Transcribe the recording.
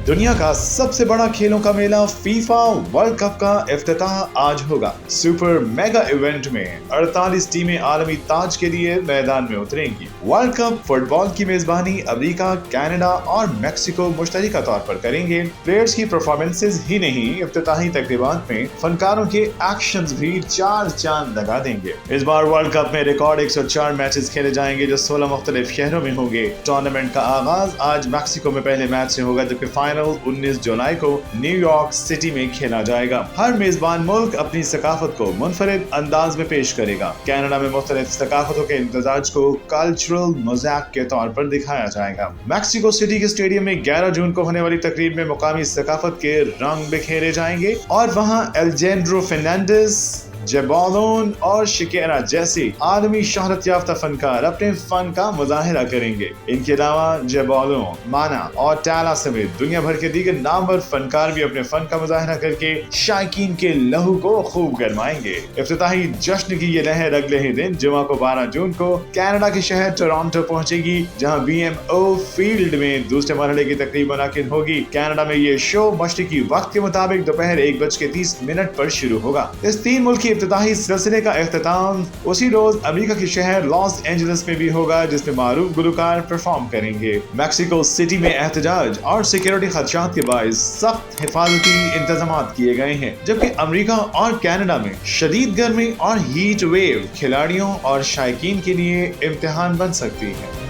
दुनिया का सबसे बड़ा खेलों का मेला फीफा वर्ल्ड कप का इफ्तिताह आज होगा। सुपर मेगा इवेंट में 48 टीमें आलमी ताज के लिए मैदान में उतरेंगी। वर्ल्ड कप फुटबॉल की मेजबानी अमेरिका, कनाडा और मेक्सिको मुश्तरका तौर पर करेंगे। प्लेयर्स की परफॉर्मेंसेज ही नहीं, इफ्तिताही तकरीबात में फनकारों के एक्शंस भी चार चांद लगा देंगे। इस बार वर्ल्ड कप में रिकॉर्ड 104 मैचेस खेले जाएंगे जो 16 मुख्तलिफ शहरों में होंगे। टूर्नामेंट का आगाज आज मैक्सिको में पहले मैच से होगा, जबकि फाइनल 19 जुलाई को न्यूयॉर्क सिटी में खेला जाएगा। हर मेजबान मुल्क अपनी सकाफत को मुनफरिद अंदाज में पेश करेगा। कनाडा में मुख्तलिफ सकाफतों के इम्तजाज को कल्चरल मोज़ैक के तौर पर दिखाया जाएगा। मैक्सिको सिटी के स्टेडियम में 11 जून को होने वाली तकरीब में मुकामी सकाफत के रंग बिखेरे जाएंगे और वहाँ एल्जेंड्रो फर्नांडिस, जेबॉलोन और शिकेरा जैसे आलमी शोहरत याफ्ता फनकार अपने फन का मुजाहिरा करेंगे। इनके अलावा जेबॉलोन, माना और टैला समेत दुनिया भर के दीगर नामवर फनकार भी अपने फन का मुजाहिरा करके शायकीन के लहू को खूब गरमाएंगे। इफ्तिताही जश्न की ये लहर अगले ही दिन जुमा को 12 जून को कनाडा के शहर टोरंटो पहुंचेगी, जहां BMO फील्ड में दूसरे मरहले की तकरीब मुनाकिद होगी। कनाडा में ये शो मशरिकी वक्त के मुताबिक दोपहर 1:30 पर शुरू होगा। इस 3 मुल्की इफ्तिताही सिलसिले का इख्तिताम उसी रोज अमेरिका के शहर लॉस एंजलिस में भी होगा, जिसमें मारूफ गुलकार परफॉर्म करेंगे। मैक्सिको सिटी में एहतजाज और सिक्योरिटी खदशात के बायस सख्त हिफाजती इंतजामात किए गए हैं, जबकि अमेरिका और कनाडा में शदीद गर्मी और हीट वेव खिलाड़ियों और शायकीन के लिए इम्तिहान बन सकती है।